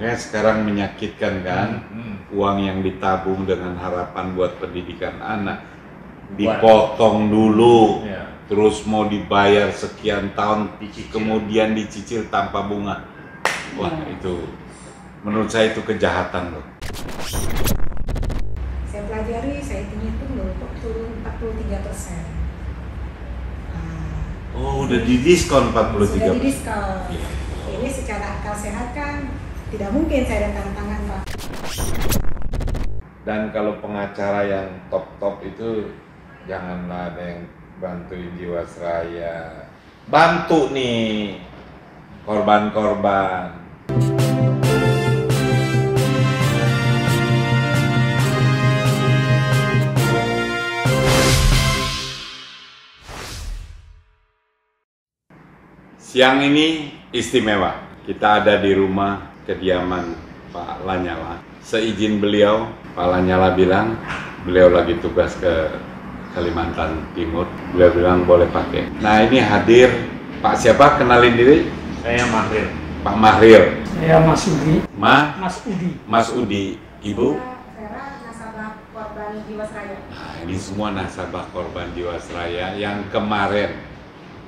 Makanya sekarang menyakitkan kan, uang yang ditabung dengan harapan buat pendidikan anak dipotong dulu, terus mau dibayar sekian tahun, kemudian dicicil tanpa bunga. Wah, itu menurut saya itu kejahatan loh. Saya pelajari, saya hitung loh, kok turun 43%. Oh, udah didiskon 43%. Sudah didiskon. Ini secara akal sehat kan tidak mungkin saya ada tanda tangan, Pak. Dan kalau pengacara yang top-top itu janganlah ada yang bantuin Jiwasraya. Bantu nih korban-korban. Siang ini istimewa. Kita ada di rumah kediaman Pak Lanyala. Seizin beliau, Pak Lanyala bilang beliau lagi tugas ke Kalimantan Timur. Beliau bilang boleh pakai. Nah, ini hadir Pak siapa? Kenalin diri. Saya Mahril. Pak Mahril. Saya Mas Udi. Mas Udi. Mas Udi. Ibu? Vera, nasabah korban Jiwasraya. Nah, ini semua nasabah korban Jiwasraya yang kemarin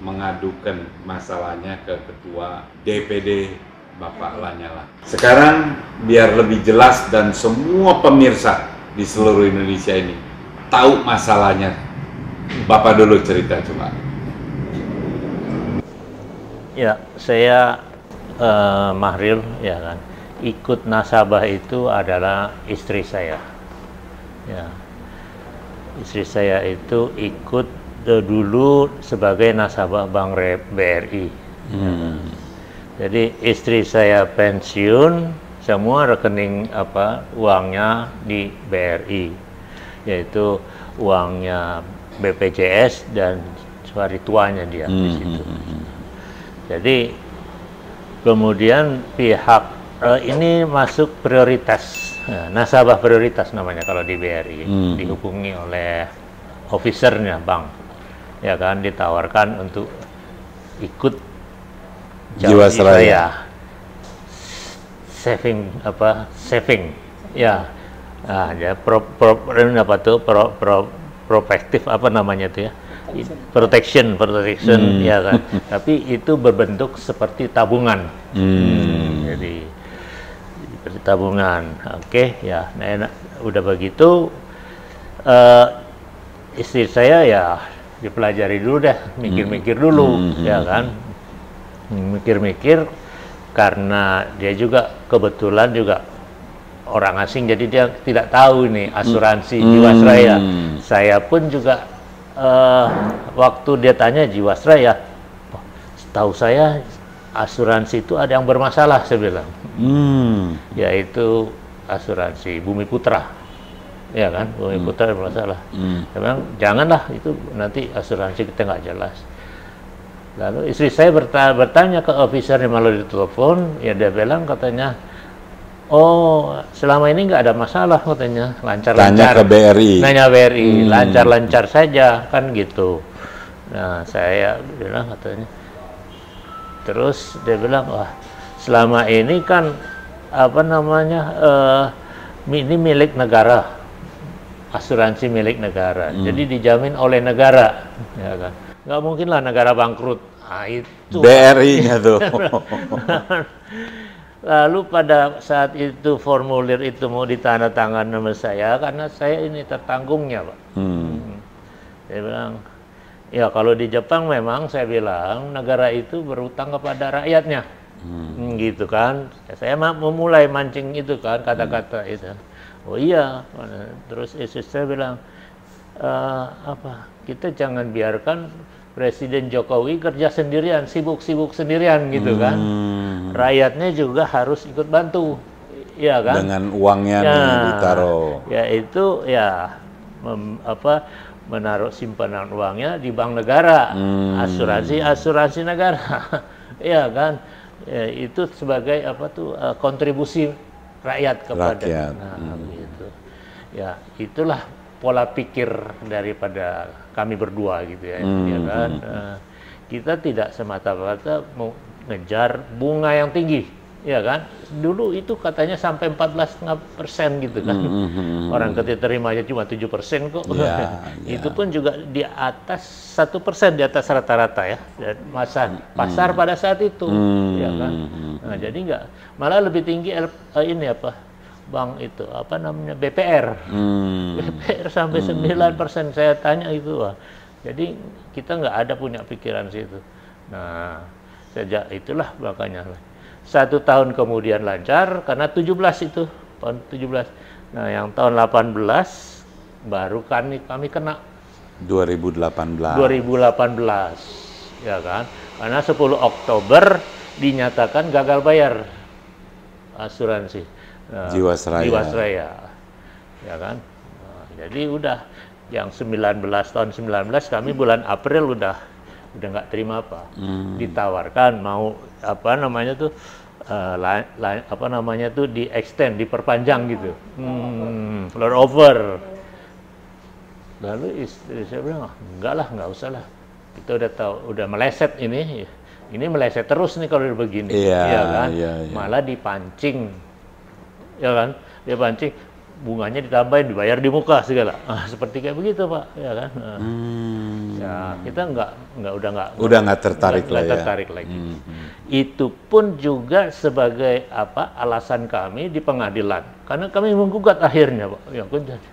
mengadukan masalahnya ke Ketua DPD Bapak Lanyala. Sekarang biar lebih jelas dan semua pemirsa di seluruh Indonesia ini tahu masalahnya. Bapak dulu cerita coba. Ya, saya Mahril, ya kan. Ikut nasabah itu adalah istri saya. Ya, istri saya itu ikut dulu sebagai nasabah Bank BRI. Jadi istri saya pensiun, semua rekening uangnya di BRI, yaitu uangnya BPJS dan hari tuanya dia di situ. Jadi kemudian pihak ini masuk prioritas, nasabah prioritas namanya kalau di BRI, dihubungi oleh officernya bank. Ya kan, ditawarkan untuk ikut Jiwasraya saving ya. Nah, ya protektif apa namanya itu ya, protection ya kan. Tapi itu berbentuk seperti tabungan. Jadi seperti tabungan. Oke, ya. Nah, udah begitu istri saya ya dipelajari dulu deh, mikir-mikir dulu, ya kan, mikir-mikir karena dia juga kebetulan juga orang asing, jadi dia tidak tahu ini asuransi Jiwasraya. Saya pun juga waktu dia tanya Jiwasraya, setahu saya asuransi itu ada yang bermasalah, saya bilang, yaitu asuransi Bumi Putra. Ya kan, Bumi Putra bermasalah. Memang janganlah, itu nanti asuransi kita nggak jelas. Lalu istri saya bertanya ke officernya melalui telepon, ya dia bilang katanya, oh selama ini nggak ada masalah katanya, lancar-lancar. Tanya ke BRI. Nanya BRI, lancar-lancar saja kan gitu. Nah saya bilang katanya, terus dia bilang wah selama ini kan ini milik negara. Asuransi milik negara, jadi dijamin oleh negara, ya kan? Nggak mungkin lah negara bangkrut. Nah, itu BRI-nya tuh. Lalu pada saat itu formulir itu mau ditandatangan sama saya, karena saya ini tertanggungnya, Pak. Saya bilang, ya kalau di Jepang memang saya bilang negara itu berutang kepada rakyatnya, gitu kan? Saya memulai mancing itu kan kata-kata itu. Oh iya, terus istri saya bilang, kita jangan biarkan Presiden Jokowi kerja sendirian, sibuk-sibuk sendirian gitu kan. Rakyatnya juga harus ikut bantu, ya kan. Dengan uangnya ditaruh. Ya itu ya menaruh simpanan uangnya di bank negara, asuransi negara, ya kan. Ya, itu sebagai kontribusi rakyat kepada gitu. Ya itulah pola pikir daripada kami berdua gitu ya, ya kan. Kita tidak semata-mata mau ngejar bunga yang tinggi, ya kan? Dulu itu katanya sampai 14,5% gitu kan. Orang kita terima aja cuma 7% kok. Ya, Itu pun juga di atas 1%, di atas rata-rata ya. Dan pasar pada saat itu, ya kan? Nah, jadi nggak, malah lebih tinggi ini apa? Bank itu apa namanya BPR. BPR sampai 9%, saya tanya itu, Wah. Jadi kita nggak ada punya pikiran situ. Nah, sejak itulah makanya 1 tahun kemudian lancar karena 17 itu tahun 17. Nah, yang tahun 18 baru kami kena 2018. Ya kan? Karena 10 Oktober dinyatakan gagal bayar asuransi Jiwasraya. Ya kan? Nah, jadi udah yang tahun 19 kami bulan April udah nggak terima apa, ditawarkan mau apa namanya tuh di extend, diperpanjang gitu, rollover. Lalu istri saya bilang, enggak lah, nggak usah lah, kita udah tahu, udah meleset ini meleset terus nih kalau begini, ya kan, malah dipancing, ya kan, bunganya ditambahin, dibayar di muka segala, seperti kayak begitu Pak, ya kan. Ya kita udah nggak tertarik lagi. Itu pun juga sebagai alasan kami di pengadilan, karena kami menggugat akhirnya Pak. Ya kan jadi.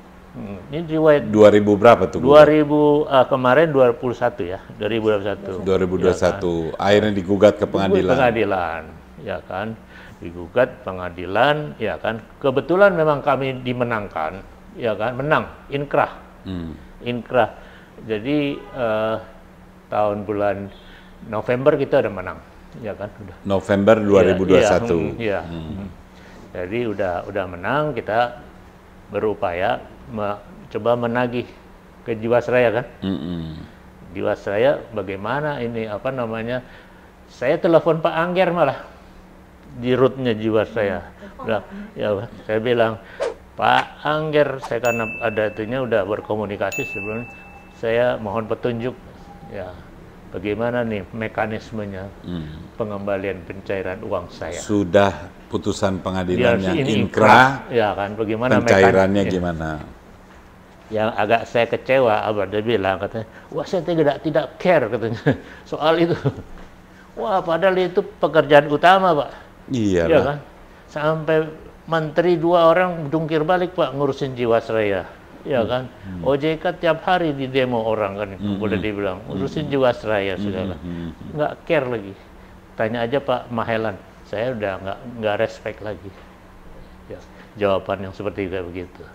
Ini riwayat 2000 berapa tuh? 2000 kemarin 2021 ya, 2021. 2021 ya kan? Akhirnya digugat ke pengadilan. Pengadilan, ya kan. Digugat pengadilan, ya kan. Kebetulan memang kami dimenangkan, ya kan, menang inkrah. Inkrah. Jadi tahun bulan November kita udah menang, ya kan, udah. November 2021. Iya. Jadi udah menang, kita berupaya coba menagih ke Jiwasraya kan. Jiwasraya bagaimana ini apa namanya? Saya telepon Pak Angger malah di rootnya Jiwasraya. Ya, saya bilang, Pak Angger, saya karena ada itunya udah berkomunikasi sebelumnya, saya mohon petunjuk ya bagaimana nih mekanismenya pengembalian pencairan uang saya. Sudah putusan pengadilan yang inkrah, ya kan, bagaimana pencairannya gimana? Yang agak saya kecewa, Abah dia bilang katanya, wah saya tidak care katanya soal itu. Wah padahal itu pekerjaan utama Pak. Iya ya kan, sampai menteri 2 orang jungkir balik Pak ngurusin Jiwasraya, ya kan. OJK tiap hari di demo orang kan, boleh dibilang ngurusin Jiwasraya segala, nggak care lagi. Tanya aja Pak Mahelan, saya udah nggak respect lagi. Ya, jawaban yang seperti kayak begitu.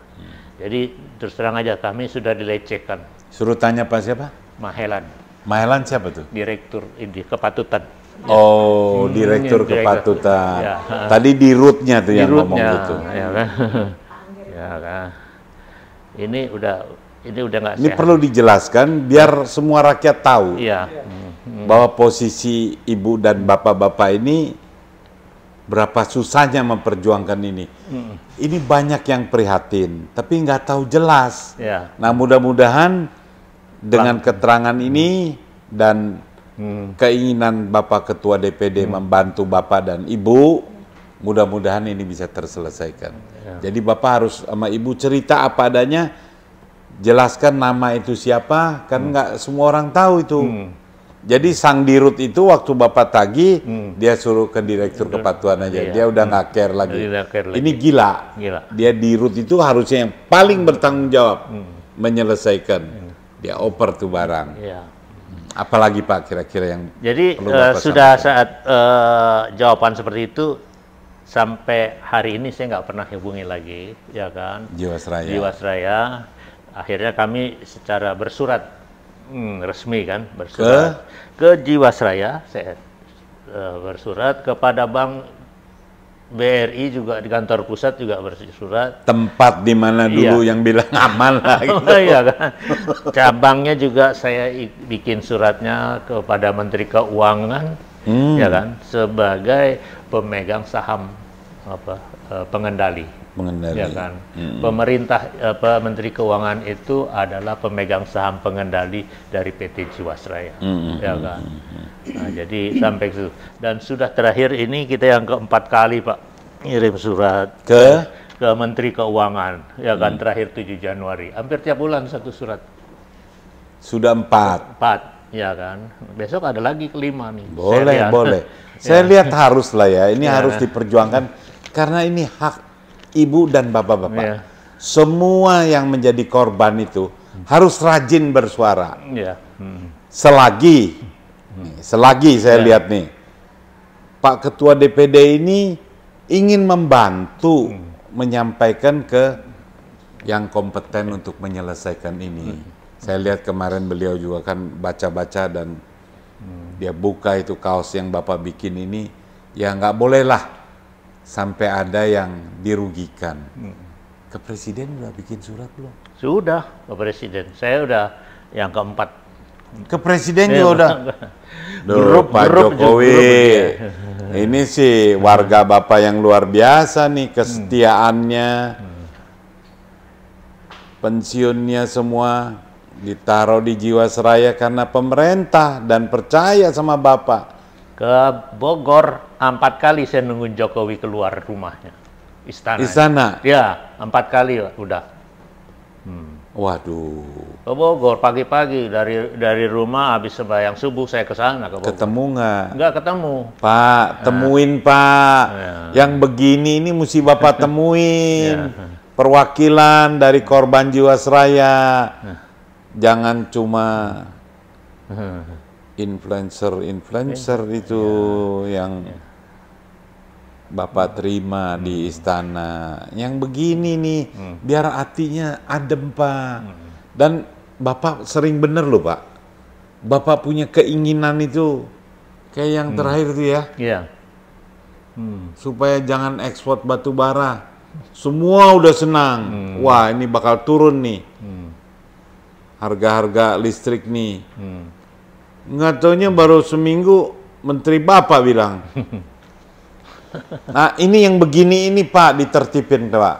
Jadi terus terang aja kami sudah dilecehkan. Suruh tanya Pak siapa? Mahelan. Mahelan siapa tuh? Direktur ini kepatutan. Oh, direktur kepatutan. Ya. Tadi di rootnya tuh yang ngomong gitu. Ya kan? Ya kan. Ini udah nggak sehat. Ini perlu dijelaskan biar semua rakyat tahu. Iya. Bahwa posisi ibu dan bapak-bapak ini berapa susahnya memperjuangkan ini. Ini banyak yang prihatin, tapi nggak tahu jelas. Ya. Nah, mudah-mudahan dengan keterangan ini dan keinginan Bapak Ketua DPD membantu Bapak dan Ibu, mudah-mudahan ini bisa terselesaikan. Ya. Jadi Bapak harus sama Ibu cerita apa adanya, jelaskan nama itu siapa, kan nggak semua orang tahu itu. Jadi sang dirut itu waktu Bapak tagih, dia suruh ke direktur kepatuhan aja, dia udah nggak care lagi. Ini gila. Dia dirut itu harusnya yang paling bertanggung jawab menyelesaikan. Dia oper tuh barang. Ya. Apalagi Pak kira-kira yang jadi sudah saat jawaban seperti itu sampai hari ini saya nggak pernah hubungi lagi, ya kan? Jiwasraya. Akhirnya kami secara bersurat resmi kan, bersurat ke Jiwasraya, saya bersurat kepada Bank BRI juga di kantor pusat juga bersurat. Tempat di mana dulu yang bilang aman lah gitu. Iya kan. Cabangnya juga saya bikin suratnya kepada Menteri Keuangan, ya kan, sebagai pemegang saham pengendali. Ya kan. Pemerintah Menteri Keuangan itu adalah pemegang saham pengendali dari PT Jiwasraya. Ya kan. Nah, jadi sampai itu. Dan sudah terakhir ini kita yang keempat kali Pak ngirim surat ke Menteri Keuangan. Ya kan, terakhir 7 Januari. Hampir tiap bulan satu surat. Sudah 4. 4, ya kan. Besok ada lagi kelima nih. Boleh, boleh. Saya lihat harus lah ya. Ini harus diperjuangkan karena ini hak ibu dan bapak-bapak. Semua yang menjadi korban itu harus rajin bersuara. Selagi saya lihat nih, Pak Ketua DPD ini ingin membantu menyampaikan ke yang kompeten untuk menyelesaikan ini. Saya lihat kemarin beliau juga kan baca-baca dan dia buka itu kaos yang Bapak bikin ini, ya nggak bolehlah sampai ada yang dirugikan. Ke Presiden udah bikin surat belum? Sudah ke Presiden. Saya udah yang keempat. Ke Presiden juga udah. Duh, Pak Jokowi. Ini sih warga Bapak yang luar biasa nih kesetiaannya. Pensiunnya semua ditaruh di Jiwasraya karena pemerintah dan percaya sama Bapak. Ke Bogor 4 kali saya nungguin Jokowi keluar rumahnya, istana. Ya, 4 kali udah. Waduh. Ke Bogor pagi-pagi dari rumah habis sembahyang subuh saya ke sana ke Bogor. Ketemu nggak? Nggak ketemu. Pak, temuin Pak. Yang begini ini mesti Bapak temuin. Perwakilan dari korban Jiwasraya. Jangan cuma influencer itu yang Bapak terima di istana. Yang begini nih, biar hatinya adem Pak. Dan Bapak sering bener loh Pak. Bapak punya keinginan itu, kayak yang terakhir itu ya. Supaya jangan ekspor batu bara. Semua udah senang. Wah ini bakal turun nih. Harga-harga listrik nih. Nggak taunya baru seminggu Menteri Bapak bilang. Nah ini yang begini ini Pak ditertipin Pak.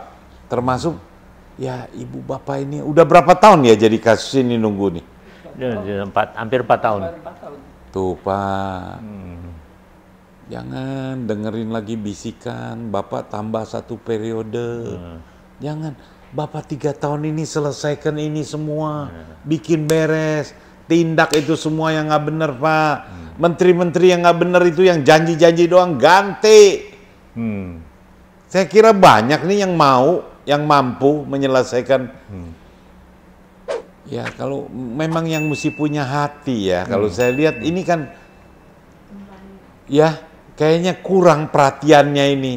Termasuk ya ibu Bapak ini udah berapa tahun ya jadi kasus ini nunggu nih? Hampir 4 tahun. Tuh Pak. Jangan dengerin lagi bisikan Bapak tambah 1 periode. Jangan. Bapak 3 tahun ini selesaikan ini semua. Bikin beres. Tindak itu semua yang nggak bener Pak. Menteri-menteri yang nggak bener itu yang janji-janji doang ganti. Saya kira banyak nih yang mau, yang mampu menyelesaikan. Ya kalau memang yang mesti punya hati ya. Kalau saya lihat ini kan, ya kayaknya kurang perhatiannya ini.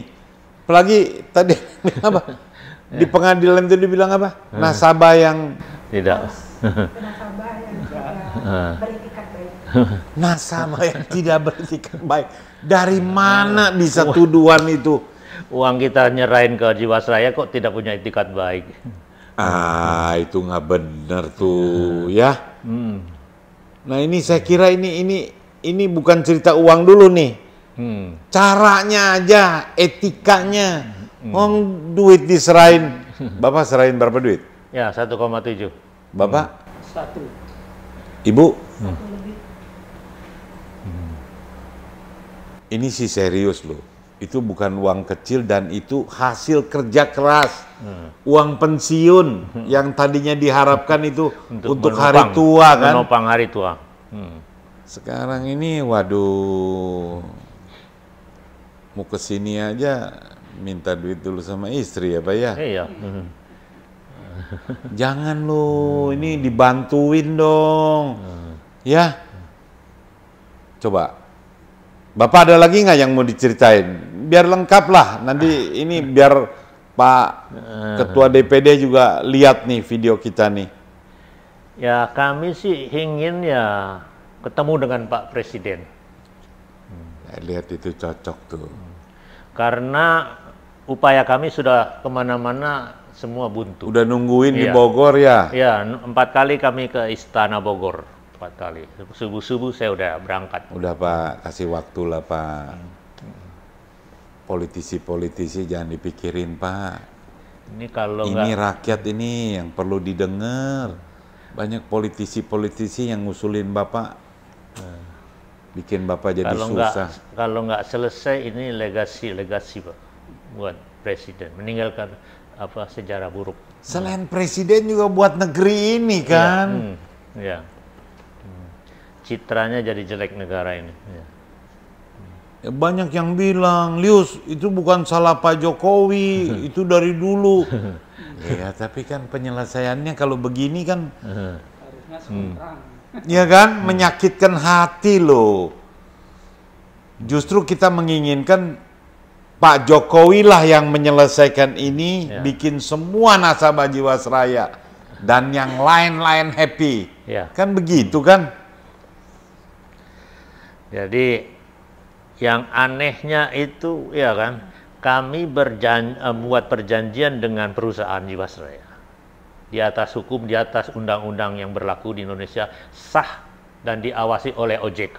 Apalagi tadi apa? Di pengadilan itu dibilang apa? Nasabah yang tidak. Nasabah yang tidak beretikat baik. Nasabah yang tidak beretikat baik. Dari mana bisa tuduhan itu? Uang kita nyerahin ke Jiwasraya kok tidak punya etikat baik. Itu nggak benar tuh ya. Nah ini saya kira ini bukan cerita uang dulu nih. Caranya aja, etikanya. Duit diserahin. Bapak serahin berapa duit? Ya 1,7. Bapak? 1. Ibu? Ini sih serius loh. Itu bukan uang kecil dan itu hasil kerja keras. Uang pensiun yang tadinya diharapkan itu untuk hari tua kan. Menopang hari tua. Sekarang ini waduh. Mau kesini aja minta duit dulu sama istri ya Pak ya. Iya. Jangan loh, ini dibantuin dong. Ya. Coba. Bapak ada lagi nggak yang mau diceritain? Biar lengkap lah. Nanti ini biar Pak Ketua DPD juga lihat nih video kita nih. Ya kami sih ingin ya ketemu dengan Pak Presiden. Saya lihat itu cocok tuh. Karena upaya kami sudah kemana-mana semua buntu. Udah nungguin di Bogor ya? Iya, 4 kali kami ke Istana Bogor. 4 kali. Subuh-subuh saya udah berangkat. Udah Pak, kasih waktu lah Pak. politisi-politisi jangan dipikirin, Pak. Ini kalau Ini rakyat ini yang perlu didengar. Banyak politisi-politisi yang ngusulin Bapak, bikin Bapak jadi susah. Kalau nggak selesai, ini legasi Pak buat presiden, meninggalkan sejarah buruk. Selain presiden juga buat negeri ini kan. Ya. Citranya jadi jelek negara ini. Ya. Ya, banyak yang bilang, Lius itu bukan salah Pak Jokowi, itu dari dulu. Ya, tapi kan penyelesaiannya kalau begini kan, ya kan, menyakitkan hati loh. Justru kita menginginkan Pak Jokowi lah yang menyelesaikan ini, bikin semua nasabah Jiwasraya dan yang lain-lain happy. Kan begitu kan? Jadi yang anehnya itu, ya kan, kami buat perjanjian dengan perusahaan Jiwasraya di atas hukum, di atas undang-undang yang berlaku di Indonesia, sah dan diawasi oleh OJK.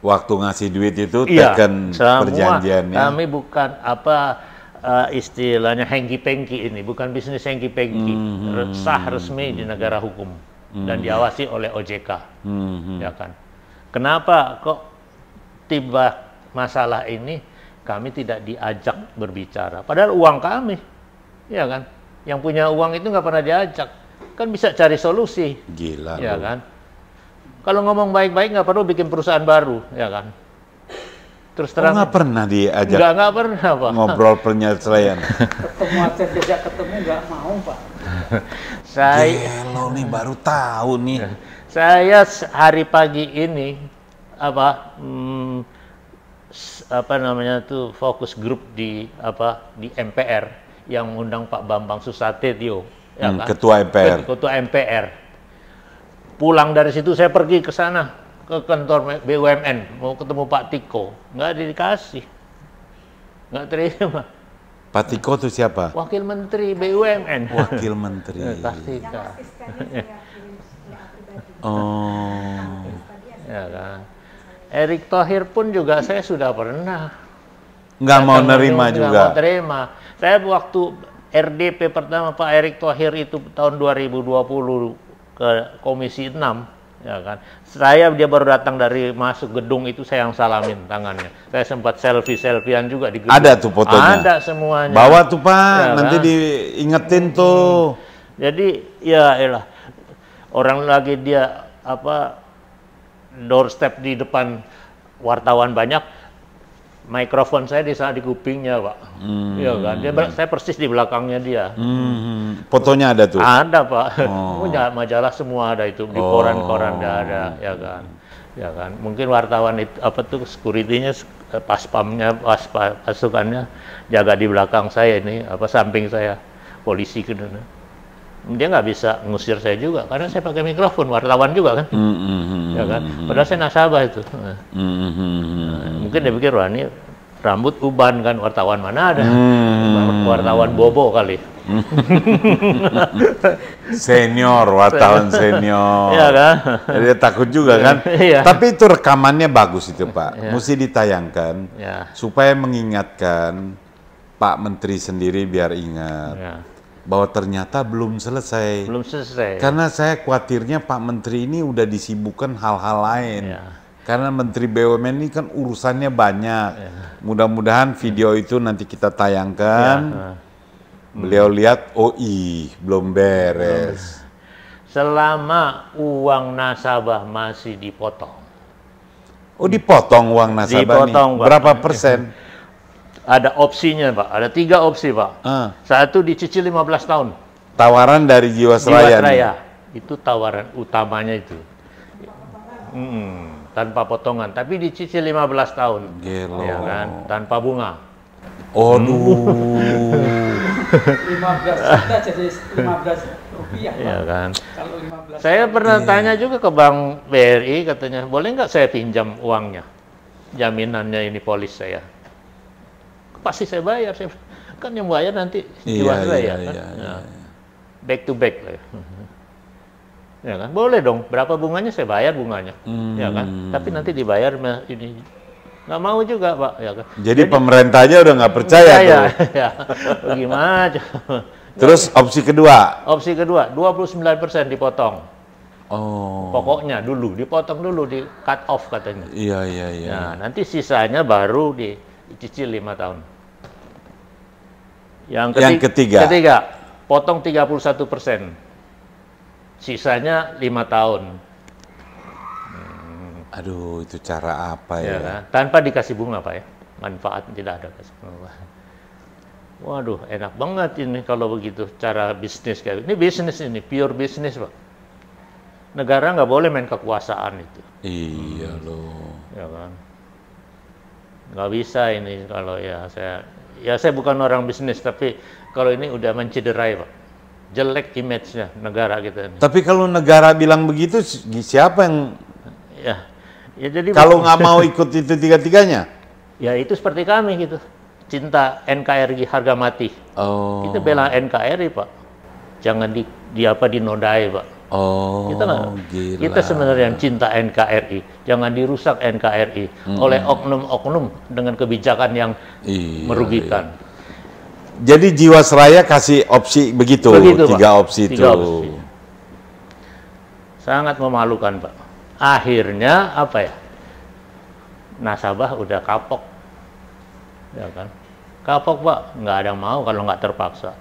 Waktu ngasih duit itu teken perjanjiannya. Kami bukan istilahnya hengki-pengki ini, bukan bisnis hengki-pengki, sah resmi di negara hukum dan diawasi oleh OJK, ya kan. Kenapa kok tiba masalah ini kami tidak diajak berbicara? Padahal uang kami, ya kan. Yang punya uang itu nggak pernah diajak, kan bisa cari solusi. Gila, ya kan. Kalau ngomong baik-baik nggak perlu bikin perusahaan baru, ya kan. Terus terang. Nggak pernah diajak. Nggak pernah, Pak. Ngobrol penyelesaian. Ketemu aja diajak ketemu nggak mau, Pak. Gelo nih, baru tahu nih. Saya hari pagi ini fokus grup di MPR yang mengundang Pak Bambang Susatyo, ya kan? Ketua MPR. Ketua MPR. Pulang dari situ saya pergi ke sana ke kantor BUMN mau ketemu Pak Tiko, nggak dikasih, nggak terima. Pak Tiko itu siapa? Wakil Menteri BUMN. Wakil Menteri. Kartika. Oh. Ya kan. Erick Thohir pun juga saya sudah pernah. Nggak mau nerima juga. Nggak mau terima. Saya waktu RDP pertama Pak Erick Thohir itu tahun 2020 ke Komisi 6, ya kan. Dia baru datang dari masuk gedung itu, saya yang salamin tangannya. Saya sempat selfie-selfiean juga di gedung. Ada tuh fotonya? Ada semuanya. Bawa tuh Pak, ya, nanti kan? Diingetin tuh. Jadi ya elah. Orang lagi dia doorstep di depan wartawan banyak, mikrofon saya di sana di kupingnya, Pak. Iya kan? Saya persis di belakangnya dia. Fotonya ada tuh? Ada, Pak. Majalah semua ada itu, di koran-koran ada, ya kan? Ya kan? Mungkin wartawan itu security-nya, paspamnya, pasukannya jaga di belakang saya ini, samping saya, polisi gitu. Dia nggak bisa ngusir saya juga karena saya pakai mikrofon, wartawan juga kan, ya kan. Padahal saya nasabah itu. Mungkin dia pikir wah ini rambut uban kan, wartawan mana ada, wartawan bobo kali. Senior, wartawan senior. Iya kan. Jadi dia takut juga kan. Iya. Tapi itu rekamannya bagus itu Pak, mesti ditayangkan supaya mengingatkan Pak Menteri sendiri biar ingat. Bahwa ternyata belum selesai. Belum selesai. Karena saya khawatirnya Pak Menteri ini udah disibukkan hal-hal lain. Karena Menteri BUMN ini kan urusannya banyak. Mudah-mudahan video itu nanti kita tayangkan. Beliau lihat, belum beres. Selama uang nasabah masih dipotong. Oh, dipotong uang nasabah dipotong, nih? Berapa persen? Ada opsinya, Pak. Ada 3 opsi, Pak. Satu dicicil 15 tahun. Tawaran dari Jiwasraya. Jiwasraya. Itu tawaran utamanya itu. Tanpa potongan. Tapi dicicil 15 tahun. Gelo. Ya kan? Tanpa bunga. 15 juta jadi 15 rupiah. Ya kan? Kalau 15 saya pernah tanya juga ke Bank BRI, katanya, boleh nggak saya pinjam uangnya? Jaminannya ini polis saya. Pasti saya bayar, kan yang bayar nanti Jiwasraya kan. Back to back lah. Ya kan, boleh dong. Berapa bunganya saya bayar bunganya, ya kan. Tapi nanti dibayar ini nggak mau juga Pak. Ya kan? Jadi pemerintah aja udah nggak percaya tuh. Ya, gimana? Terus opsi kedua? Opsi kedua, 29% dipotong. Oh. Pokoknya dulu, dipotong dulu, di cut off katanya. Iya, iya, iya. Nah, nanti sisanya baru dicicil 5 tahun. Yang ketiga, potong 31%. Sisanya 5 tahun. Aduh, itu cara apa Ya, ya? kan? Tanpa dikasih bunga Pak ya. Manfaat tidak ada kasih bunga. Waduh, enak banget ini kalau begitu cara bisnis kayak ini. Bisnis ini, pure bisnis Pak. Negara nggak boleh main kekuasaan itu. Iya loh. Ya kan? Nggak bisa ini kalau saya bukan orang bisnis, tapi kalau ini udah mencederai Pak. Jelek image-nya negara kita ini. Tapi kalau negara bilang begitu, siapa yang Ya jadi kalau nggak mau ikut itu tiga-tiganya? ya itu seperti kami gitu. Cinta NKRI harga mati. Oh. Kita bela NKRI Pak. Jangan dinodai Pak. Oh. Kita Gila. sebenarnya yang cinta NKRI. Jangan dirusak NKRI oleh oknum-oknum dengan kebijakan yang Iya, merugikan. Jadi Jiwasraya kasih opsi begitu, tiga Pak. opsi itu. Tiga opsi. Sangat memalukan Pak. Akhirnya apa ya? Nasabah udah kapok, ya kan? Kapok Pak, nggak ada yang mau kalau nggak terpaksa.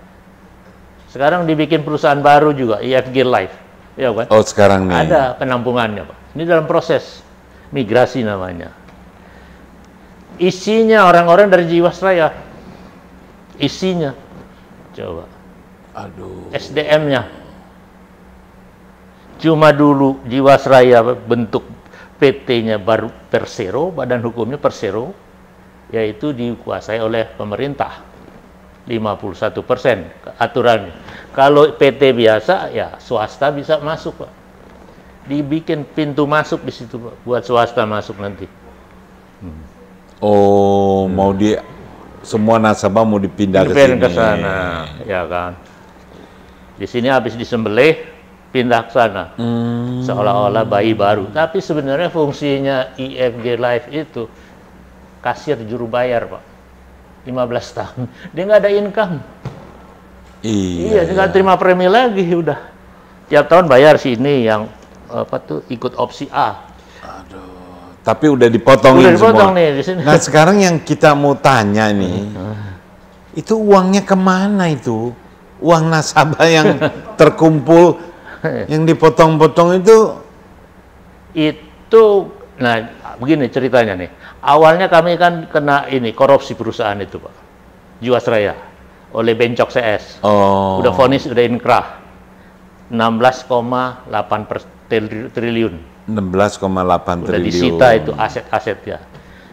Sekarang dibikin perusahaan baru juga, IFG Life, ya kan? Oh sekarang nih. Ada penampungannya Pak. Ini dalam proses migrasi namanya. Isinya orang-orang dari Jiwasraya. Isinya, coba. Aduh. SDM-nya. Cuma dulu Jiwasraya bentuk PT-nya baru Persero, badan hukumnya Persero, yaitu dikuasai oleh pemerintah. 51% aturannya. Kalau PT biasa, ya swasta bisa masuk Pak. Dibikin pintu masuk di situ Pak, buat swasta masuk nanti. Oh, mau semua nasabah mau dipindah ke sini. Ke sana, ya kan. Di sini habis disembelih, pindah ke sana. Seolah-olah bayi baru. Tapi sebenarnya fungsinya IFG Life itu kasir juru bayar, Pak. 15 tahun. Dia nggak ada income. Iya, dia nggak terima premi lagi, udah. Tiap tahun bayar sini yang ikut opsi A. Tapi udah dipotongin dipotong semua. nih di sini. Nah sekarang yang kita mau tanya nih, itu uangnya kemana itu? Uang nasabah yang terkumpul, yang dipotong-potong itu, nah begini ceritanya nih. Awalnya kami kan kena korupsi perusahaan itu Pak, Jiwasraya, oleh Bencok CS. Oh. Udah vonis, udah inkrah, 16,8 triliun. 16,8 Udah triliun. disita itu aset-asetnya.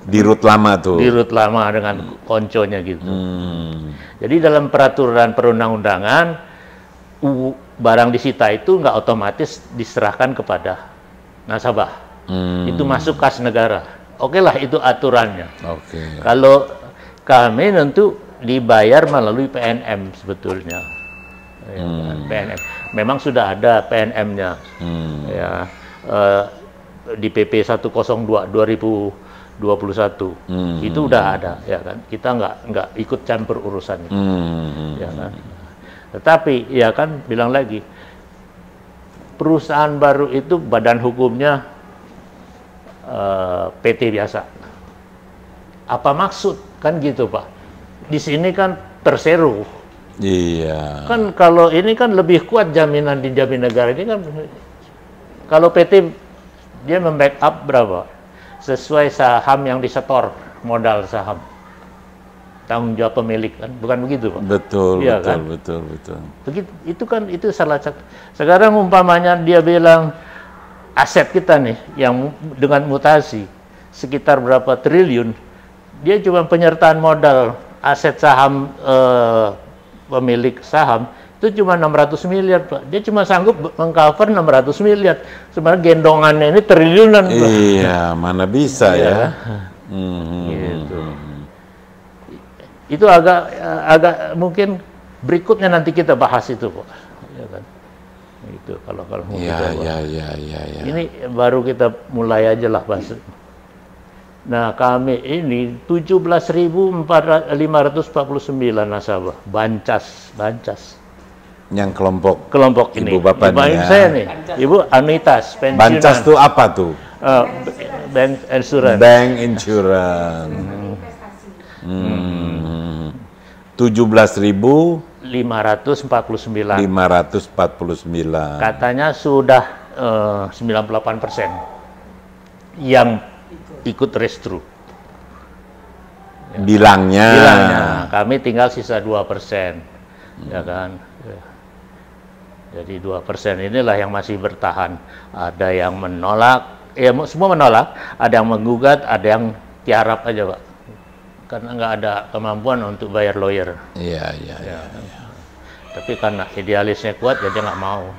Di rut lama tuh. Di rut lama dengan konconya gitu. Jadi dalam peraturan perundang-undangan, barang disita itu nggak otomatis diserahkan kepada nasabah. Itu masuk kas negara. Oke lah, itu aturannya. Oke. Kalau kami tentu dibayar melalui PNM sebetulnya. Ya, PNM. Memang sudah ada PNM-nya. Ya, di PP 102 2021 itu udah ada, ya kan. Kita nggak ikut campur urusannya, ya kan. Tetapi ya kan, bilang lagi, perusahaan baru itu badan hukumnya PT biasa. Apa maksud kan gitu Pak? Di sini kan Persero. Iya. Kan kalau ini kan lebih kuat jaminan dijamin negara ini kan. Kalau PT dia membackup berapa? Sesuai saham yang disetor, modal saham. Tanggung jawab pemilik kan, bukan begitu Pak? Betul, iya, betul, kan? betul. Begitu, itu kan itu salah satu. Sekarang umpamanya dia bilang aset kita nih yang dengan mutasi sekitar berapa triliun, dia cuma penyertaan modal aset saham pemilik saham itu cuma 600 miliar Pak. Dia cuma sanggup mengcover 600 miliar. Sebenarnya gendongannya ini triliunan Pak. Iya, mana bisa ya. Gitu. Itu agak mungkin berikutnya nanti kita bahas itu Pak. Ya kan? Itu kalau mau Iya, kita bahas. iya. Ini baru kita mulai aja lah bahas. Nah, kami ini 17.549 nasabah, Bancas. Yang Kelompok ini. Ibu Bapak Ibu nih ya. saya nih, Ibu anuitas pensiunan. Bancas tuh apa tuh? Bank insurance. Bank insurance. 549. 549. Katanya sudah 98% yang ikut restru. Bilangnya. Kami tinggal sisa 2%. Ya kan? Jadi 2% inilah yang masih bertahan. Ada yang menolak, ya semua menolak, ada yang menggugat, ada yang tiarap aja, Pak. Karena nggak ada kemampuan untuk bayar lawyer. Iya. Tapi karena idealisnya kuat, jadi nggak mau.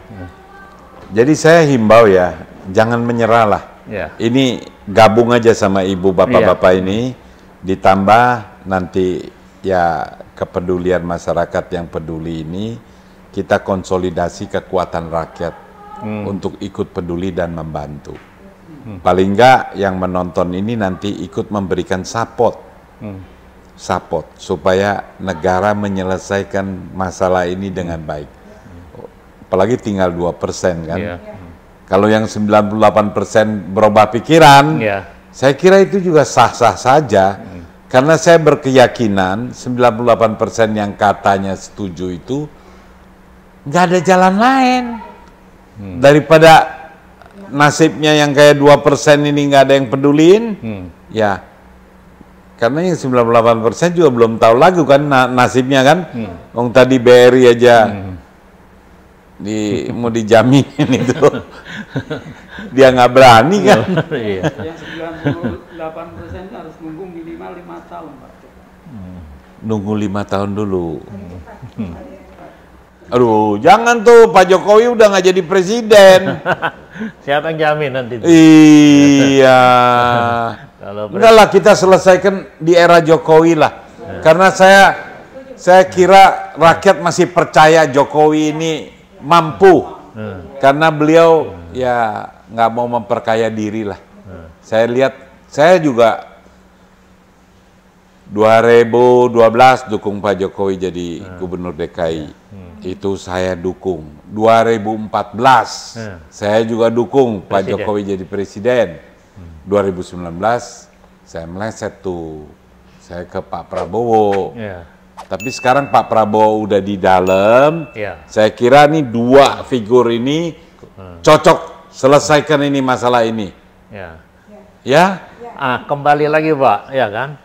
Jadi saya himbau ya, jangan menyerah lah. Ya. Ini gabung aja sama ibu bapak-bapak ini, ditambah nanti ya kepedulian masyarakat yang peduli ini, kita konsolidasi kekuatan rakyat untuk ikut peduli dan membantu. Paling enggak yang menonton ini nanti ikut memberikan support supaya negara menyelesaikan masalah ini dengan baik. Apalagi tinggal 2% kan. Iya. Kalau yang 98% berubah pikiran, saya kira itu juga sah-sah saja. Karena saya berkeyakinan 98% yang katanya setuju itu nggak ada jalan lain daripada nasibnya yang kayak 2% ini nggak ada yang peduliin. Ya, karena yang 98% juga belum tahu lagu kan nasibnya kan. Wong tadi BRI aja mau dijaminin itu. Dia nggak berani kan. Yang 98% harus nunggu minimal 5 tahun, Pak. Nunggu 5 tahun dulu. Aduh, jangan tuh, Pak Jokowi udah nggak jadi presiden. Siapa yang jamin nanti? Iya. Enggak lah, kita selesaikan di era Jokowi lah. Karena saya kira rakyat masih percaya Jokowi ini mampu. Karena beliau ya nggak mau memperkaya diri lah. Saya lihat, saya juga 2012 dukung Pak Jokowi jadi gubernur DKI. Itu saya dukung. 2014 saya juga dukung Pak Jokowi jadi presiden. 2019 saya meleset tuh. Saya ke Pak Prabowo. Tapi sekarang Pak Prabowo udah di dalam. Saya kira nih dua figur ini cocok selesaikan ini masalah ini. Ya? Kembali lagi, Pak, ya kan?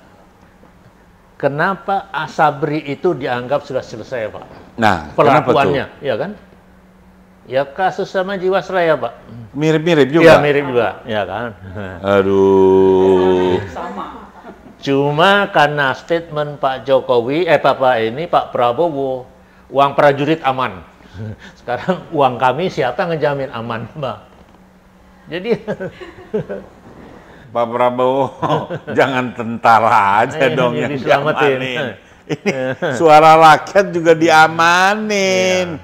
Kenapa Asabri itu dianggap sudah selesai, Pak? Nah, perlakuannya, ya kan? Ya kasus sama Jiwasraya, Pak. Mirip-mirip juga. Iya, mirip juga, ya kan? Aduh. Sama. Cuma karena statement Pak Jokowi, Pak Prabowo, uang prajurit aman. Sekarang uang kami siapa ngejamin aman, Mbak? Jadi Pak Prabowo, jangan tentara aja dong yang diamanin. Ini suara rakyat juga diamanin.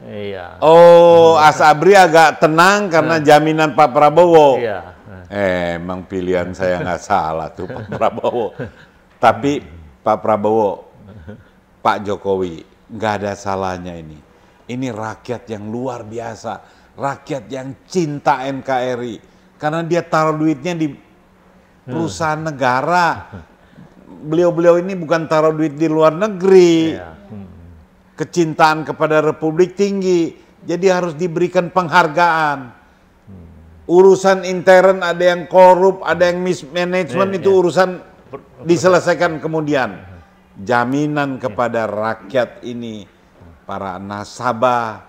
Iya. Oh, Asabri agak tenang karena jaminan Pak Prabowo. Iya. Emang pilihan saya nggak salah tuh Pak Prabowo. Tapi Pak Prabowo, Pak Jokowi, nggak ada salahnya ini. Ini rakyat yang luar biasa, rakyat yang cinta NKRI. Karena dia taruh duitnya di perusahaan negara. Beliau-beliau ini bukan taruh duit di luar negeri. Kecintaan kepada Republik tinggi. Jadi harus diberikan penghargaan. Urusan intern ada yang korup, ada yang mismanagement, itu urusan diselesaikan kemudian. Jaminan kepada rakyat ini, para nasabah,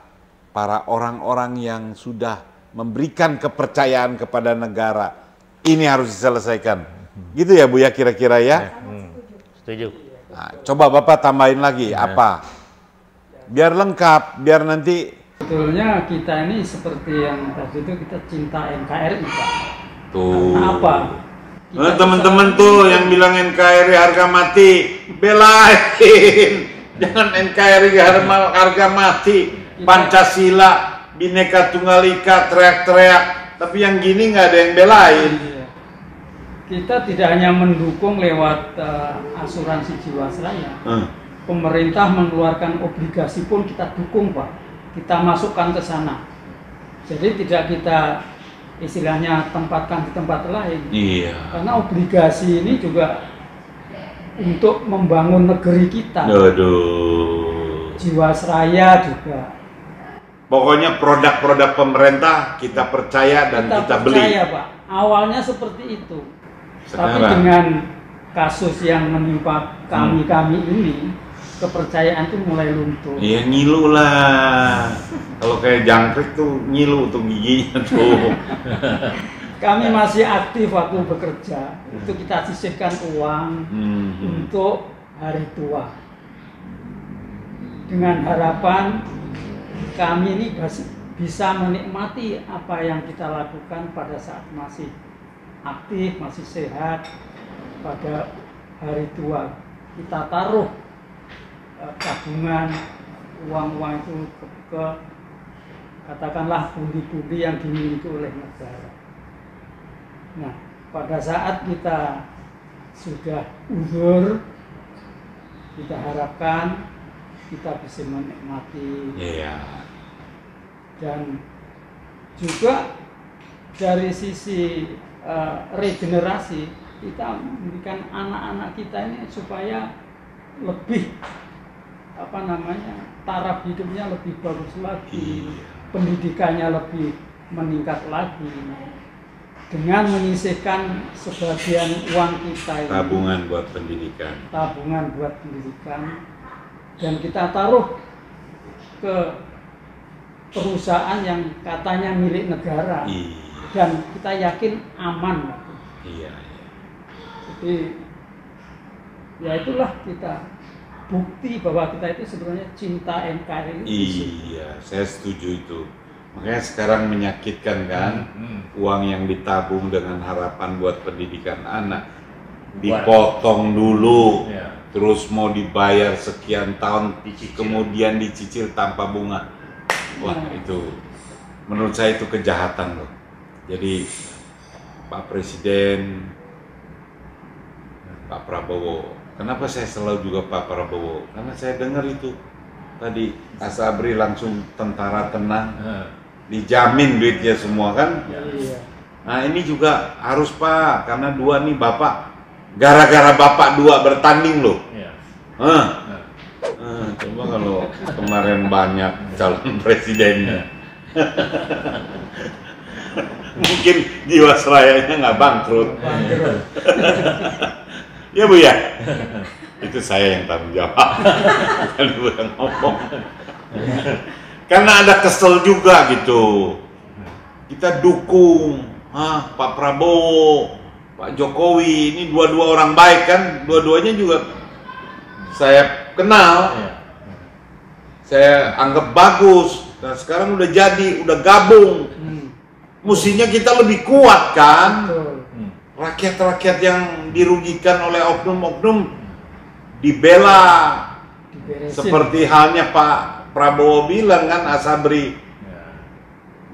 para orang-orang yang sudah memberikan kepercayaan kepada negara, ini harus diselesaikan. Gitu ya Bu ya kira-kira ya? Setuju. Nah, coba Bapak tambahin lagi apa? Biar lengkap, biar nanti. Sebetulnya kita ini seperti yang tadi itu kita cinta NKRI, Pak. Tuh. Karena apa? Teman-teman tuh yang bilang NKRI harga mati, belain. Jangan NKRI harga mati. Pancasila, Bhinneka Tunggal Ika, teriak-teriak. Tapi yang gini nggak ada yang belain. kita tidak hanya mendukung lewat asuransi Jiwasraya. Pemerintah mengeluarkan obligasi pun kita dukung, Pak. Kita masukkan ke sana. Jadi tidak kita istilahnya tempatkan di tempat lain. Iya. Karena obligasi ini juga untuk membangun negeri kita. Aduh. Jiwasraya juga. Pokoknya produk-produk pemerintah kita percaya dan kita beli. Percaya, Pak. Awalnya seperti itu. Sekarang. Tapi dengan kasus yang menimpa kami ini, kepercayaan itu mulai luntur. Iya, ngilu lah. Kalau kayak jangkrik tuh ngilu tuh giginya tuh. Kami masih aktif waktu bekerja. Itu kita sisihkan uang untuk hari tua. Dengan harapan kami ini bisa menikmati apa yang kita lakukan pada saat masih aktif, masih sehat. Pada hari tua kita taruh tabungan uang-uang itu ke katakanlah pundi-pundi yang dimiliki oleh negara. Nah, pada saat kita sudah uzur, kita harapkan kita bisa menikmati. Iya. Dan juga dari sisi regenerasi, kita memberikan anak-anak kita ini supaya lebih taraf hidupnya lebih bagus lagi, pendidikannya lebih meningkat lagi, dengan menyisihkan sebagian uang kita ini, Tabungan buat pendidikan. Dan kita taruh ke perusahaan yang katanya milik negara. Iya. Dan kita yakin aman. Iya. Jadi ya itulah kita bukti bahwa kita itu sebenarnya cinta NKRI. Iya, saya setuju itu. Makanya sekarang menyakitkan kan, uang yang ditabung dengan harapan buat pendidikan anak dipotong dulu, terus mau dibayar sekian tahun, kemudian dicicil tanpa bunga. Wah, itu menurut saya itu kejahatan loh. Jadi Pak Presiden, Pak Prabowo, kenapa saya selalu juga Pak Prabowo? Karena saya dengar itu tadi Asabri langsung tentara tenang, dijamin duitnya semua kan? Nah ini juga harus Pak, karena dua nih Bapak, gara-gara Bapak dua bertanding loh. Coba kalau kemarin banyak calon presidennya. Mungkin Jiwasrayanya nggak bangkrut. Ya Bu ya, itu saya yang tanggung jawab. Bukan Bu yang ngomong. Karena ada kesel juga gitu. Kita dukung Pak Prabowo, Pak Jokowi, ini dua-dua orang baik kan, dua-duanya juga saya kenal, saya anggap bagus. Dan sekarang udah jadi, udah gabung. Mestinya kita lebih kuat kan. Rakyat-rakyat yang dirugikan oleh oknum-oknum dibela. Seperti halnya Pak Prabowo bilang kan, Asabri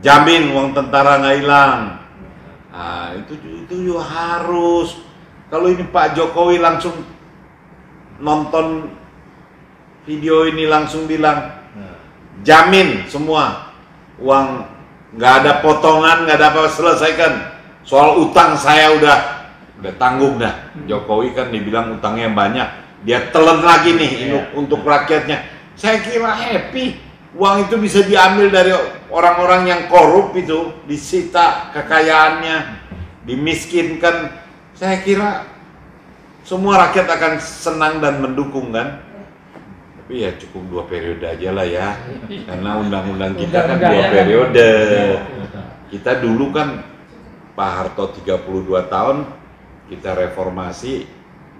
jamin uang tentara nggak hilang. Nah, itu juga harus. Kalau ini Pak Jokowi langsung nonton video ini langsung bilang jamin semua uang, nggak ada potongan, nggak ada apa, selesaikan. Soal utang saya udah tanggung dah. Jokowi kan dibilang utangnya banyak, dia telan lagi nih untuk rakyatnya. Saya kira happy, uang itu bisa diambil dari orang-orang yang korup itu, disita kekayaannya, dimiskinkan. Saya kira semua rakyat akan senang dan mendukung kan. Tapi ya cukup 2 periode aja lah ya, karena undang-undang kita kan 2 periode. Kita dulu kan Pak Harto 32 tahun, kita reformasi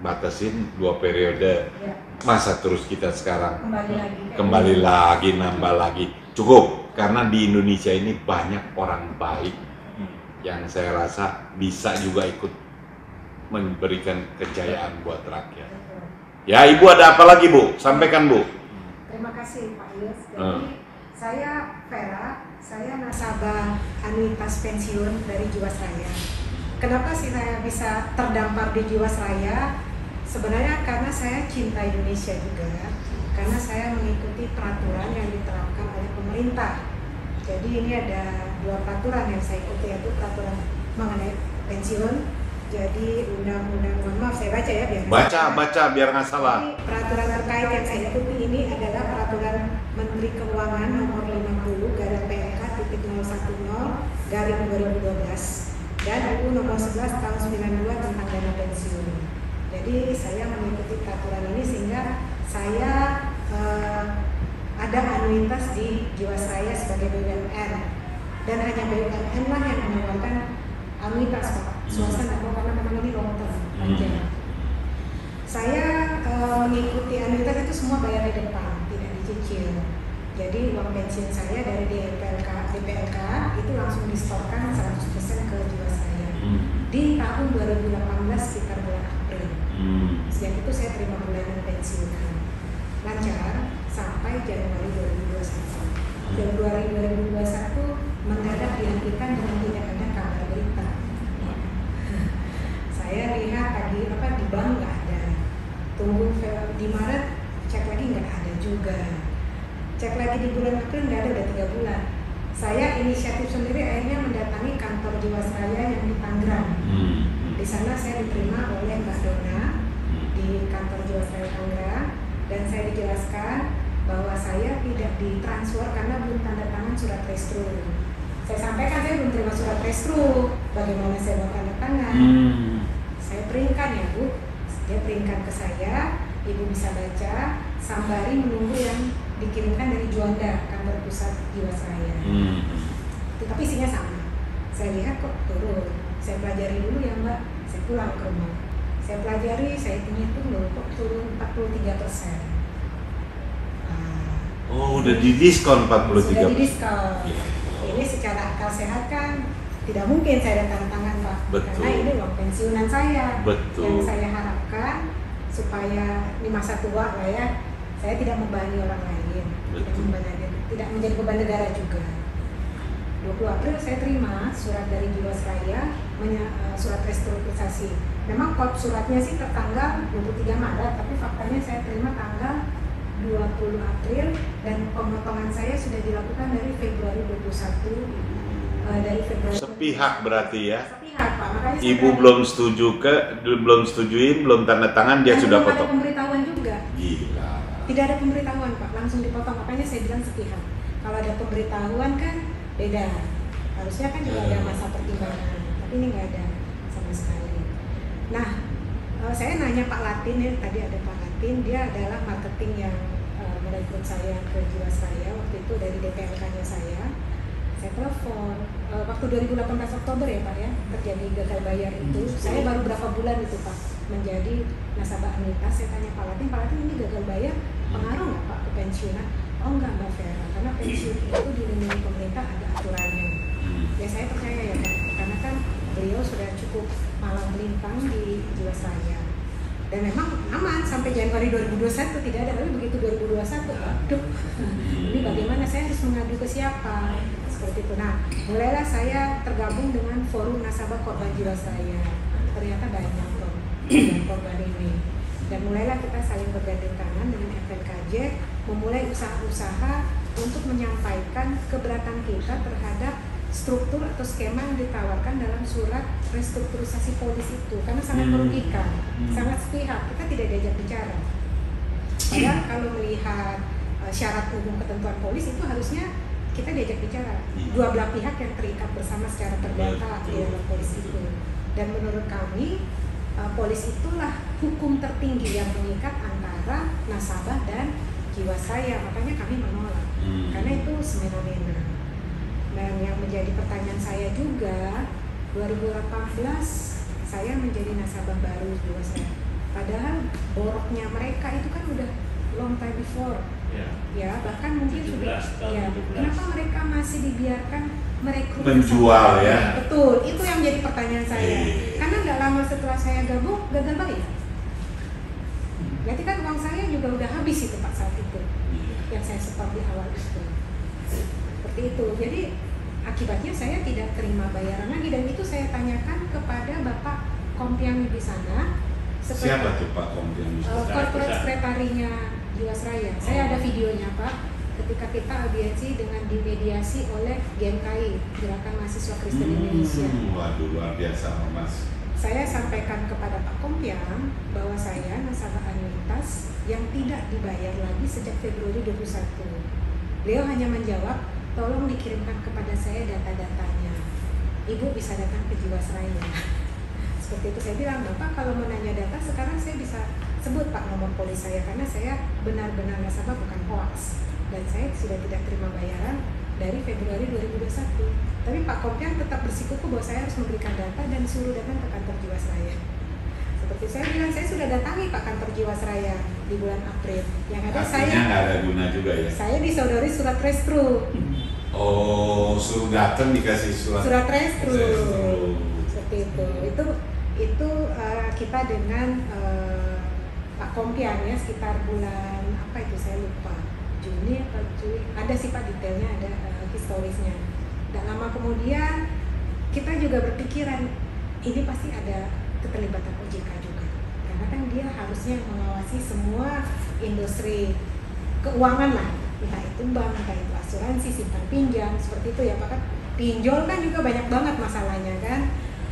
batasin 2 periode. Masa terus kita sekarang kembali lagi nambah lagi? Cukup, karena di Indonesia ini banyak orang baik yang saya rasa bisa juga ikut memberikan kejayaan buat rakyat. Ya, Ibu ada apa lagi Bu? Sampaikan Bu. Terima kasih Pak Yus. Jadi saya Vera, saya nasabah anuitas pensiun dari Jiwasraya. Kenapa sih saya bisa terdampar di Jiwasraya? Sebenarnya karena saya cinta Indonesia juga, karena saya mengikuti peraturan yang diterapkan oleh pemerintah. Jadi ini ada 2 peraturan yang saya ikuti, yaitu peraturan mengenai pensiun. Jadi undang-undang, mohon maaf saya baca ya biar Baca biar nggak salah. Jadi, peraturan terkait yang saya ikuti ini adalah peraturan Menteri Keuangan nomor 50/010/2012 dan UU nomor 11 tahun 92 tentang dana pensiun. Jadi saya mengikuti peraturan ini sehingga saya ada anuitas di Jiwasraya sebagai BUMN, dan hanya BUMN lah yang menawarkan anuitas, Pak. Swasta nggak mau, karena memang ini long term panjang. Saya mengikuti anuitas itu semua bayar di depan, tidak dicicil. Jadi uang pensiun saya dari DPLK itu langsung disetorkan 100% ke Jiwasraya. Di tahun 2018 sekitar bulan April. Sejak itu saya terima bulanan pensiunan lancar sampai Januari 2021. Januari 2021 mendadak dihentikan dengan tidak ada kabar berita. Saya lihat tadi di bank nggak ada. Tunggu di Maret, cek lagi nggak ada juga. Cek lagi di bulan April nggak ada, udah 3 bulan. Saya inisiatif sendiri akhirnya mendatangi kantor Jiwasraya yang di Tangerang. Di sana saya diterima oleh Mbak Dona di kantor Jiwasraya Tangerang, dan saya dijelaskan bahwa saya tidak ditransfer karena belum tanda tangan surat restru. Saya sampaikan saya belum terima surat restru, bagaimana saya mau tanda tangan? Saya peringkan ya Bu, dia peringkan ke saya, Ibu bisa baca, sambari menunggu yang dikirimkan dari Juanda, kantor pusat Jiwasraya. Tetapi isinya sama. Saya lihat kok turun. Saya pelajari dulu ya Mbak, saya pulang ke rumah. Saya pelajari, saya hitung loh kok turun 43%. Oh, udah didiskon 43%. Sudah didiskon. Ini secara akal sehat kan tidak mungkin saya datang tangan Pak. Betul. Karena ini uang pensiunan saya. Betul. Yang saya harapkan supaya di masa tua lah ya, saya tidak membebani orang lain, tidak menjadi beban negara juga. 20 April saya terima surat dari Jiwasraya, surat restrukturisasi. Memang kod suratnya sih tertanggal 23 Maret, tapi faktanya saya terima tanggal 20 April dan pemotongan saya sudah dilakukan dari Februari 21. Dari Februari. Sepihak berarti ya. Sepihak Pak, makanya Ibu belum setujuin, belum tanda tangan, dia sudah potong. potong. Ada pemberitahuan juga. Gila. Tidak ada pemberitahuan Pak, langsung dipotong. Makanya saya bilang sepihak. Kalau ada pemberitahuan kan beda. Harusnya kan juga ada masa pertimbangan, tapi ini nggak ada sama sekali. Nah, saya nanya Pak Latin ya, tadi ada Pak Latin, dia adalah marketing yang merekrut saya ke Jiwasraya waktu itu dari DPLK-nya saya. Saya telepon waktu 2018 Oktober ya Pak ya, terjadi gagal bayar itu. Saya baru berapa bulan itu Pak menjadi nasabah anuitas. Saya tanya Pak Latin ini gagal bayar pengaruh nggak Pak ke pensiunan? Oh enggak Mbak Vera, karena pensiun itu dilindungi pemerintah, ada aturannya. Ya saya percaya ya Pak, karena kan beliau sudah cukup malang melintang di Jiwasraya. Dan memang aman sampai Januari 2021 tidak ada, tapi begitu 2021, aduh, ini bagaimana, saya harus mengadu ke siapa? Seperti itu. Nah, mulailah saya tergabung dengan forum nasabah korban Jiwasraya. Ternyata banyak korban ini. Dan mulailah kita saling bergandeng tangan dengan FNKJ, memulai usaha-usaha untuk menyampaikan keberatan kita terhadap struktur atau skema yang ditawarkan dalam surat restrukturisasi polis itu, karena sangat merugikan, sangat sepihak, kita tidak diajak bicara. Padahal kalau melihat syarat umum ketentuan polis itu harusnya kita diajak bicara, dua belah pihak yang terikat bersama secara perdata di dalam polis itu. Dan menurut kami polis itulah hukum tertinggi yang mengikat antara nasabah dan Jiwasraya, makanya kami menolak karena itu semena-mena. Dan yang menjadi pertanyaan saya juga, 2018 saya menjadi nasabah baru Jiwasraya. Padahal boroknya mereka itu kan udah long time before. Ya, bahkan mungkin sudah. Ya, kenapa mereka masih dibiarkan merekrut menjual ya? Betul, itu yang menjadi pertanyaan saya. Karena nggak lama setelah saya gabung, gagal bayar. Berarti kan uang saya juga udah habis itu Pak saat itu, yang saya setor di awal itu. Seperti itu. Jadi akibatnya saya tidak terima bayaran lagi, dan itu saya tanyakan kepada Bapak Kompiang di sana. Siapa tuh Pak Kompiang? Korporat sekretarinya Jiwasraya. Saya ada videonya Pak, ketika kita audiensi dengan dimediasi oleh GMKI, Gerakan Mahasiswa Kristen Indonesia. Waduh, luar biasa Mas. Saya sampaikan kepada Pak Kompiang bahwa saya nasabah anuitas yang tidak dibayar lagi sejak Februari 21. Beliau hanya menjawab, tolong dikirimkan kepada saya data-datanya. Ibu bisa datang ke Jiwasraya. Seperti itu saya bilang, Bapak kalau mau nanya data sekarang saya bisa sebut Pak nomor polis saya, karena saya benar-benar nasabah, bukan hoax. Dan saya sudah tidak terima bayaran dari Februari 2021. Tapi Pak Kompiang tetap bersikukuh bahwa saya harus memberikan data dan suruh datang ke kantor Jiwasraya. Seperti saya bilang, saya sudah datangi Pak kantor Jiwasraya di bulan April. Yang ada artinya saya nggak ada guna juga ya? Saya disodori surat restru. Oh, suruh datang dikasih surat Restru. Seperti itu. Itu kita dengan Pak Kompiang ya, sekitar bulan apa itu saya lupa, Juni atau Juli, ada sih Pak detailnya, ada historisnya. Dan lama kemudian kita juga berpikiran ini pasti ada keterlibatan OJK juga, karena kan dia harusnya mengawasi semua industri keuangan lah, entah itu bank, entah itu asuransi, simpan pinjam, seperti itu ya Pak. Kan pinjol kan juga banyak banget masalahnya kan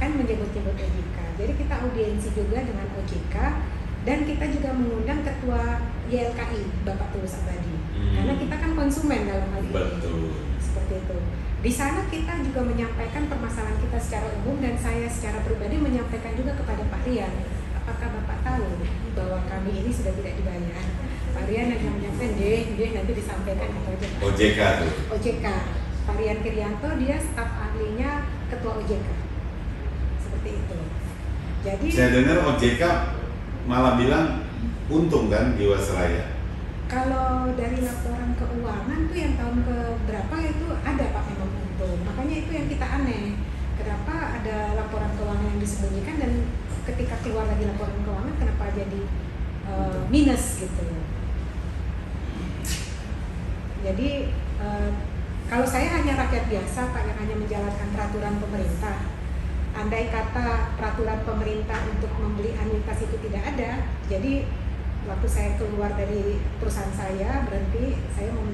menyebut-nyebut OJK. Jadi kita audiensi juga dengan OJK, dan kita juga mengundang ketua YLKI Bapak Tulus Abadi, karena kita kan konsumen dalam hal ini. Betul. Seperti itu. Di sana kita juga menyampaikan permasalahan kita secara umum, dan saya secara pribadi menyampaikan juga kepada Pak Rian. Apakah Bapak tahu bahwa kami ini sudah tidak dibayar? Pak Rian hanya menyampaikan, dia nanti disampaikan ke OJK tuh. OJK. Pak Rian Kirianto, dia staf ahlinya ketua OJK. Seperti itu. Jadi saya dengar OJK malah bilang untung kan Jiwasraya. Kalau dari laporan keuangan tuh yang tahun ke berapa itu ada Pak memang untung. Makanya itu yang kita aneh. Kenapa ada laporan keuangan yang disembunyikan, dan ketika keluar lagi laporan keuangan kenapa jadi minus gitu. Jadi kalau saya hanya rakyat biasa Pak, yang hanya menjalankan peraturan pemerintah. Andai kata peraturan pemerintah untuk membeli anuitas itu tidak ada, jadi waktu saya keluar dari perusahaan saya, berhenti, saya mau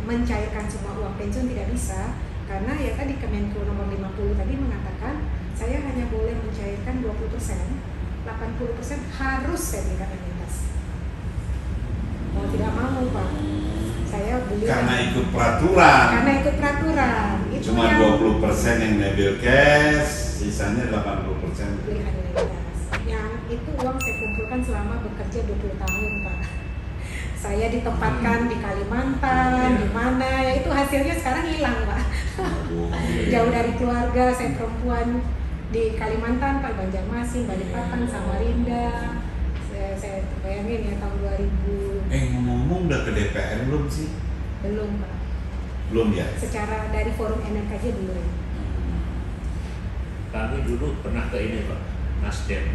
mencairkan semua uang pensiun tidak bisa, karena ya tadi Kemenku nomor 50 tadi mengatakan saya hanya boleh mencairkan 20%, 80% harus saya belikan anuitas. Mau tidak mau Pak, saya beli karena ikut peraturan. Itu cuma yang 20% yang ngambil cash, sisanya 80% beli anuitas. Yang itu uang saya kumpulkan selama bekerja 20 tahun Pak. Saya ditempatkan di Kalimantan, di mana ya, itu hasilnya sekarang hilang Pak. Jauh dari keluarga, saya perempuan di Kalimantan Pak, Banjarmasin, Balikpapan, Samarinda. Saya bayangin ya tahun 2000. Ngomong-ngomong udah ke DPR belum sih? Belum Pak. Belum ya? Secara dari forum NRKJ belum. Kami dulu pernah ke ini Pak, Nasdem.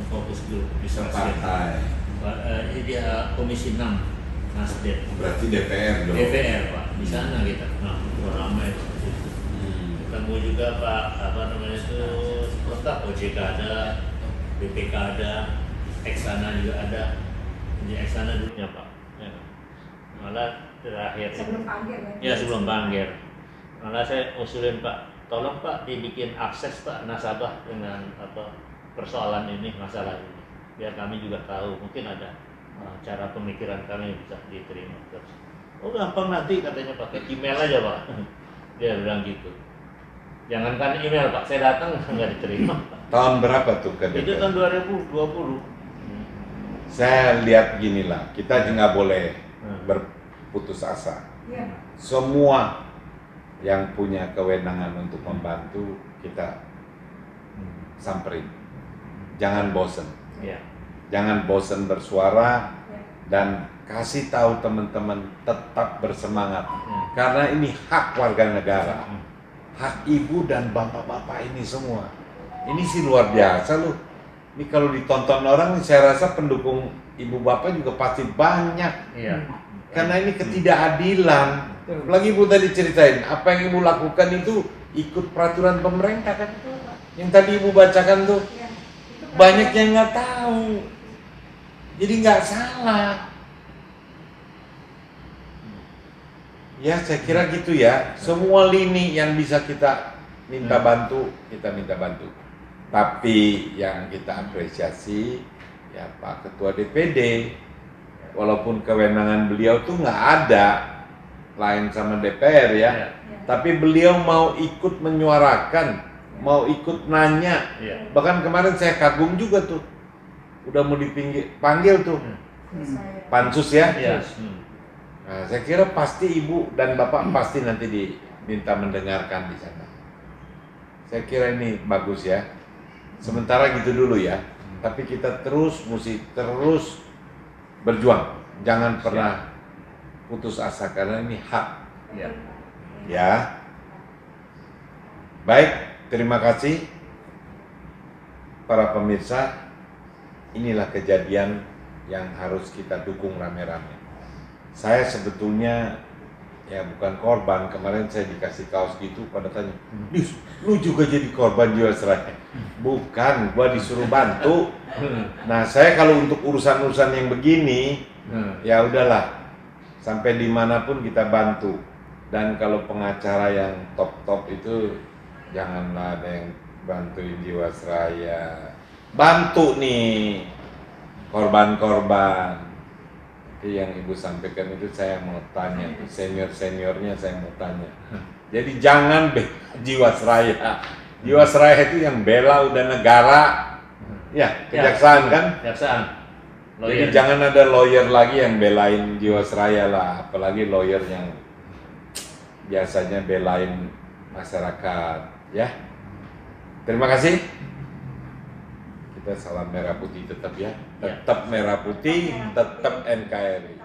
Fokus dulu di Partai. Ini dia Komisi 6 Nasdem. Berarti DPR dong. DPR Pak, di sana kita. Nah, ramai Pak. Ketemu juga Pak, apa namanya itu, lengkap OJK ada, BPK ada, Eksana juga ada. Di Eksana dulunya Pak. Ya. Malah terakhir Sebelum panggil ya sebelum panggil. Malah saya usulin Pak, tolong Pak dibikin akses Pak nasabah dengan apa persoalan ini, masalah ini, biar kami juga tahu, mungkin ada cara pemikiran kami bisa diterima. Terus, oh gampang nanti katanya pakai email aja Pak. Dia bilang gitu. Jangankan email Pak, saya datang nggak diterima. Tahun berapa tuh ke DPR? Itu tahun 2020. Saya lihat gini lah, kita juga boleh berputus asa. Iya. Semua yang punya kewenangan untuk membantu kita samperin. Jangan bosen. Ya. Jangan bosen bersuara Ya. dan kasih tahu teman-teman tetap bersemangat. Karena ini hak warga negara. Hak ibu dan bapak-bapak ini semua. Ini sih luar biasa loh. Ini kalau ditonton orang, saya rasa pendukung ibu bapak juga pasti banyak. Iya. Karena ini ketidakadilan. Betul. Lagi Ibu tadi ceritain, apa yang Ibu lakukan itu ikut peraturan pemerintah kan? Yang tadi Ibu bacakan tuh, Ya, itu banyak yang nggak tahu. Jadi nggak salah. Ya, saya kira gitu ya. Semua lini yang bisa kita minta bantu, kita minta bantu. Tapi yang kita apresiasi, ya Pak Ketua DPD, walaupun kewenangan beliau tuh nggak ada, lain sama DPR ya. Iya. Tapi beliau mau ikut menyuarakan, mau ikut nanya. Iya. Bahkan kemarin saya kagum juga tuh, udah mau dipanggil tuh, pansus ya. Iya. Nah, saya kira pasti Ibu dan Bapak pasti nanti diminta mendengarkan di sana. Saya kira ini bagus ya. Sementara gitu dulu ya. Tapi kita mesti terus berjuang. Jangan pernah putus asa karena ini hak. Iya. Ya. Baik, terima kasih para pemirsa. Inilah kejadian yang harus kita dukung rame-rame. Saya sebetulnya ya bukan korban. Kemarin saya dikasih kaos gitu, pada tanya, "Dis, lu juga jadi korban Jiwasraya?" Bukan, gua disuruh bantu. Nah, saya kalau untuk urusan-urusan yang begini, ya udahlah, sampai dimanapun kita bantu. Dan kalau pengacara yang top-top itu janganlah ada yang bantuin Jiwasraya. Bantu nih korban-korban. Jadi yang Ibu sampaikan itu saya mau tanya, senior-seniornya saya mau tanya. Jadi jangan Jiwasraya. Jiwasraya itu yang bela udah negara. Ya, kejaksaan kan? Kejaksaan. Jadi jangan ada lawyer lagi yang belain Jiwasraya lah, apalagi lawyer yang biasanya belain masyarakat, ya. Terima kasih. Kita salam merah putih tetap ya. Tetap merah putih, tetap NKRI.